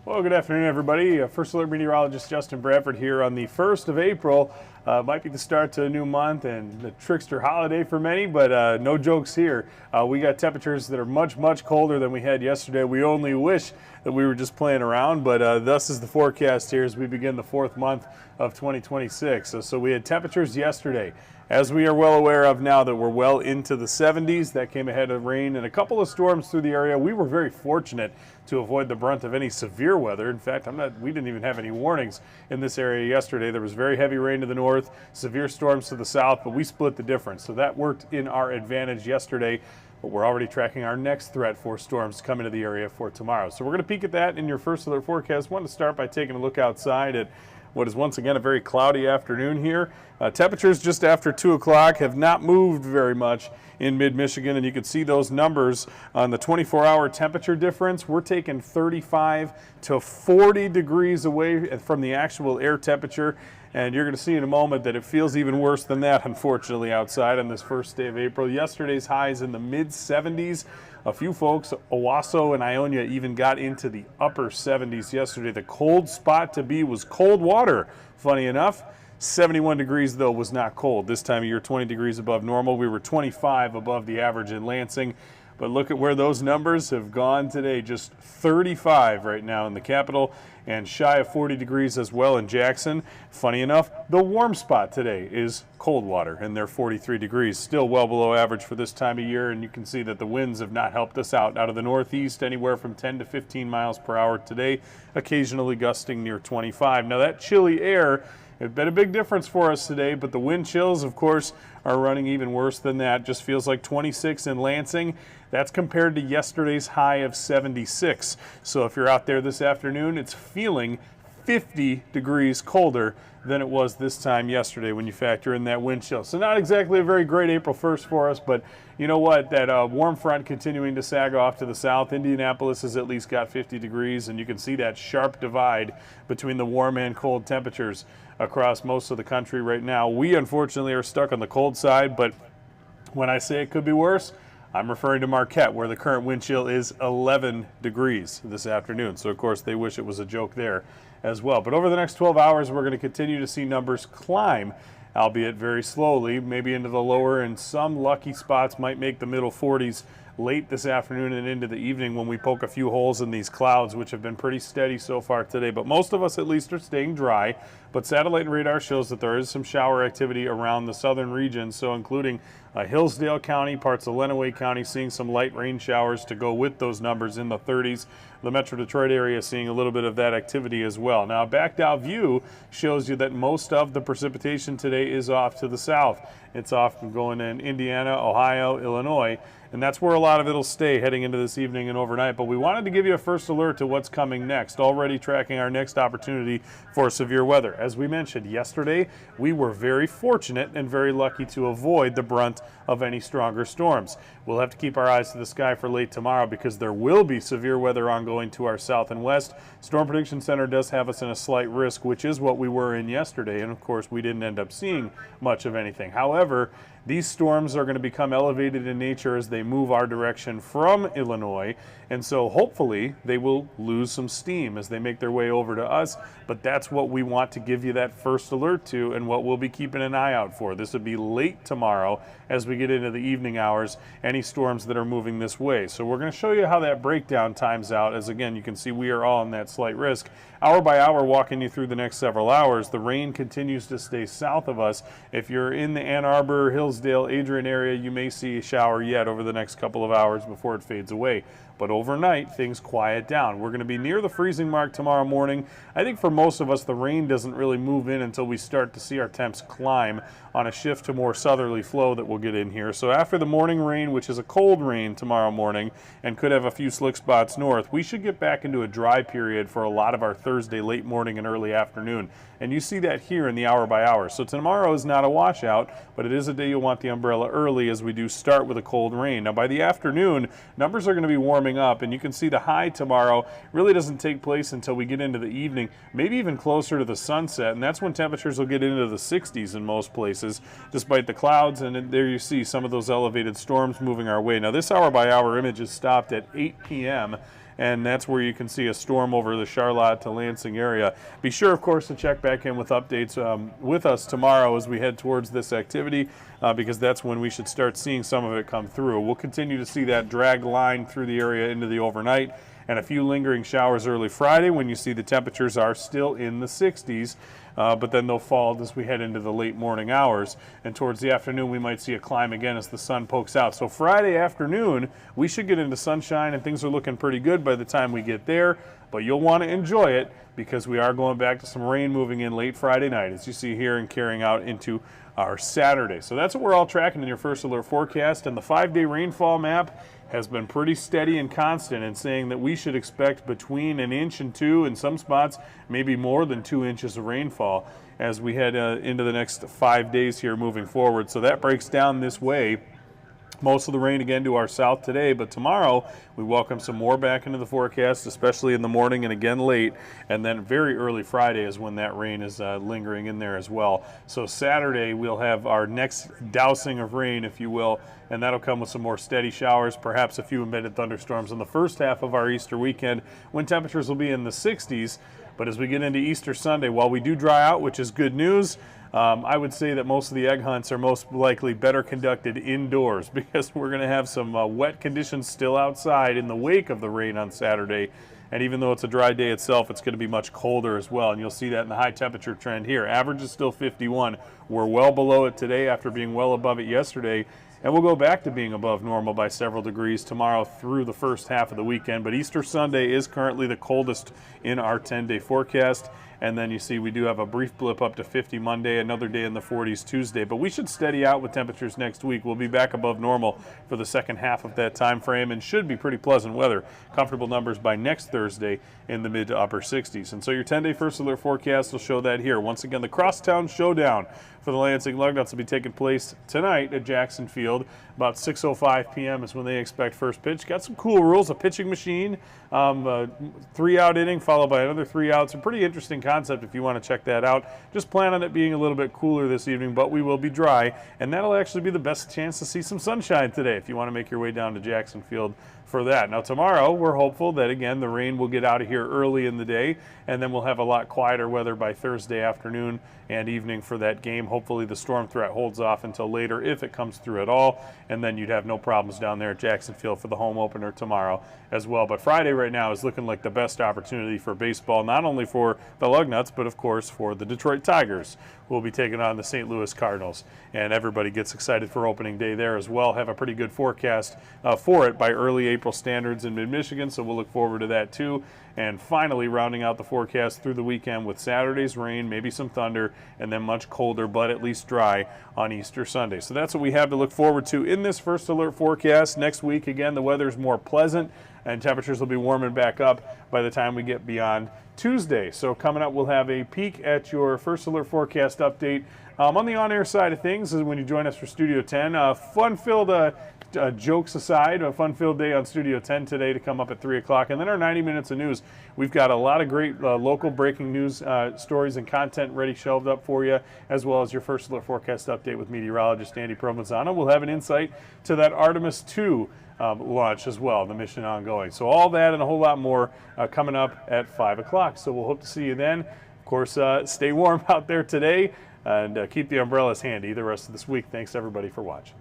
Well, good afternoon, everybody. First Alert meteorologist Justin Bradford here on the 1st of April. Might be the start to a new month and the trickster holiday for many, but no jokes here. We got temperatures that are much, much colder than we had yesterday. We only wish that we were just playing around, but thus is the forecast here as we begin the fourth month of 2026. So we had temperatures yesterday. As we are well aware of now that we're well into the 70s, that came ahead of rain and a couple of storms through the area. We were very fortunate to avoid the brunt of any severe weather. In fact, we didn't even have any warnings in this area yesterday. There was very heavy rain to the north, severe storms to the south, but we split the difference. So that worked in our advantage yesterday. But we're already tracking our next threat for storms coming to the area for tomorrow. So we're going to peek at that in your First Alert forecast. I want to start by taking a look outside at what is once again a very cloudy afternoon here. Temperatures just after 2 o'clock have not moved very much in mid-Michigan, and you can see those numbers on the 24-hour temperature difference. We're taking 35 to 40 degrees away from the actual air temperature, and you're going to see in a moment that it feels even worse than that, unfortunately, outside on this first day of April. Yesterday's highs in the mid-70s. A few folks, Owasso and Ionia, even got into the upper 70s yesterday. The cold spot to be was Coldwater, funny enough. 71 degrees, though, was not cold. This time of year, 20 degrees above normal. We were 25 above the average in Lansing. But look at where those numbers have gone today. Just 35 right now in the capital and shy of 40 degrees as well in Jackson. Funny enough, the warm spot today is Coldwater, and they're 43 degrees. Still well below average for this time of year, and you can see that the winds have not helped us out of the northeast, anywhere from 10 to 15 miles per hour today, occasionally gusting near 25. Now that chilly air, it's been a big difference for us today, but the wind chills, of course, are running even worse than that. Just feels like 26 in Lansing. That's compared to yesterday's high of 76. So if you're out there this afternoon, it's feeling 50 degrees colder than it was this time yesterday when you factor in that wind chill. So not exactly a very great April 1st for us, but you know what? That warm front continuing to sag off to the south. Indianapolis has at least got 50 degrees, and you can see that sharp divide between the warm and cold temperatures across most of the country right now. We unfortunately are stuck on the cold side, but when I say it could be worse, I'm referring to Marquette, where the current wind chill is 11 degrees this afternoon. So, of course, they wish it was a joke there as well. But over the next 12 hours, we're going to continue to see numbers climb, albeit very slowly, maybe into the lower, and some lucky spots might make the middle 40s late this afternoon and into the evening when we poke a few holes in these clouds, which have been pretty steady so far today. But most of us at least are staying dry. But satellite radar shows that there is some shower activity around the southern region, so including Hillsdale County, parts of Lenawee County, seeing some light rain showers to go with those numbers in the 30s. The Metro Detroit area seeing a little bit of that activity as well. Now, a backed out view shows you that most of the precipitation today is off to the south. It's off going in Indiana, Ohio, Illinois, and that's where a lot of it will stay heading into this evening and overnight. But we wanted to give you a first alert to what's coming next, already tracking our next opportunity for severe weather. As we mentioned yesterday, we were very fortunate and very lucky to avoid the brunt of any stronger storms. We'll have to keep our eyes to the sky for late tomorrow because there will be severe weather ongoing to our south and west. Storm Prediction Center does have us in a slight risk, which is what we were in yesterday, and of course we didn't end up seeing much of anything. However, these storms are going to become elevated in nature as they move our direction from Illinois, and so hopefully they will lose some steam as they make their way over to us, but that's what we want to give you that first alert to and what we'll be keeping an eye out for. This would be late tomorrow as we get into the evening hours, any storms that are moving this way. So we're going to show you how that breakdown times out, as again you can see we are all in that slight risk. Hour by hour, walking you through the next several hours, the rain continues to stay south of us. If you're in the Ann Arbor, Hillsdale, Adrian area, you may see a shower yet over the next couple of hours before it fades away. But overnight, things quiet down. We're going to be near the freezing mark tomorrow morning. I think for most of us, the rain doesn't really move in until we start to see our temps climb on a shift to more southerly flow that we'll get in here. So after the morning rain, which is a cold rain tomorrow morning and could have a few slick spots north, we should get back into a dry period for a lot of our Thursday late morning and early afternoon. And you see that here in the hour by hour. So tomorrow is not a washout, but it is a day you'll want the umbrella early as we do start with a cold rain. Now by the afternoon, numbers are going to be warming up, and you can see the high tomorrow really doesn't take place until we get into the evening, maybe even closer to the sunset, and that's when temperatures will get into the 60s in most places, despite the clouds, and there you see some of those elevated storms moving our way. Now this hour by hour image is stopped at 8 p.m., and that's where you can see a storm over the Charlotte to Lansing area. Be sure, of course, to check back in with updates with us tomorrow as we head towards this activity, because that's when we should start seeing some of it come through. We'll continue to see that drag line through the area into the overnight, and a few lingering showers early Friday when you see the temperatures are still in the 60s, but then they'll fall as we head into the late morning hours. And towards the afternoon, we might see a climb again as the sun pokes out. So Friday afternoon, we should get into sunshine, and things are looking pretty good by the time we get there. But you'll want to enjoy it because we are going back to some rain moving in late Friday night, as you see here, and carrying out into our Saturday. So that's what we're all tracking in your first alert forecast, and the 5-day rainfall map has been pretty steady and constant in saying that we should expect between 1 inch and 2, in some spots maybe more than 2 inches of rainfall as we head into the next 5 days here moving forward. So that breaks down this way. Most of the rain again to our south today, but tomorrow we welcome some more back into the forecast, especially in the morning and again late, and then very early Friday is when that rain is lingering in there as well. So Saturday we'll have our next dousing of rain, if you will, and that'll come with some more steady showers, perhaps a few embedded thunderstorms in the first half of our Easter weekend when temperatures will be in the 60s. But as we get into Easter Sunday, while we do dry out, which is good news, I would say that most of the egg hunts are most likely better conducted indoors because we're going to have some wet conditions still outside in the wake of the rain on Saturday. And even though it's a dry day itself, it's going to be much colder as well. And you'll see that in the high temperature trend here. Average is still 51. We're well below it today after being well above it yesterday. And we'll go back to being above normal by several degrees tomorrow through the first half of the weekend. But Easter Sunday is currently the coldest in our 10-day forecast. And then you see we do have a brief blip up to 50 Monday, another day in the 40s Tuesday. But we should steady out with temperatures next week. We'll be back above normal for the second half of that time frame and should be pretty pleasant weather. Comfortable numbers by next Thursday in the mid to upper 60s. And so your 10-day first alert forecast will show that here. Once again, the Crosstown Showdown for the Lansing Lugnuts will be taking place tonight at Jackson Field. About 6:05 p.m. is when they expect first pitch. Got some cool rules, a pitching machine, a 3-out inning followed by another 3 outs. A pretty interesting concept if you want to check that out. Just plan on it being a little bit cooler this evening, but we will be dry, and that'll actually be the best chance to see some sunshine today if you want to make your way down to Jackson Field for that. Now tomorrow, we're hopeful that, again, the rain will get out of here early in the day, and then we'll have a lot quieter weather by Thursday afternoon and evening for that game. Hopefully the storm threat holds off until later if it comes through at all, and then you'd have no problems down there at Jackson Field for the home opener tomorrow as well. But Friday right now is looking like the best opportunity for baseball, not only for the Lugnuts, but of course for the Detroit Tigers, who will be taking on the St. Louis Cardinals. And everybody gets excited for opening day there as well. Have a pretty good forecast for it by early April standards in mid-Michigan, so we'll look forward to that too. And finally, rounding out the forecast through the weekend with Saturday's rain, maybe some thunder, and then much colder, but at least dry on Easter Sunday. So that's what we have to look forward to in this first alert forecast. Next week, again, the weather's more pleasant, and temperatures will be warming back up by the time we get beyond Tuesday. So coming up, we'll have a peek at your first alert forecast update on the on-air side of things is when you join us for Studio 10. Fun-filled, jokes aside, a fun-filled day on Studio 10 today to come up at 3 o'clock. And then our 90 minutes of news. We've got a lot of great local breaking news stories and content ready shelved up for you, as well as your first alert forecast update with meteorologist Andy Provenzano. We'll have an insight to that Artemis 2 launch as well, the mission ongoing. So all that and a whole lot more coming up at 5 o'clock. So we'll hope to see you then. Of course, stay warm out there today and keep the umbrellas handy the rest of this week. Thanks, everybody, for watching.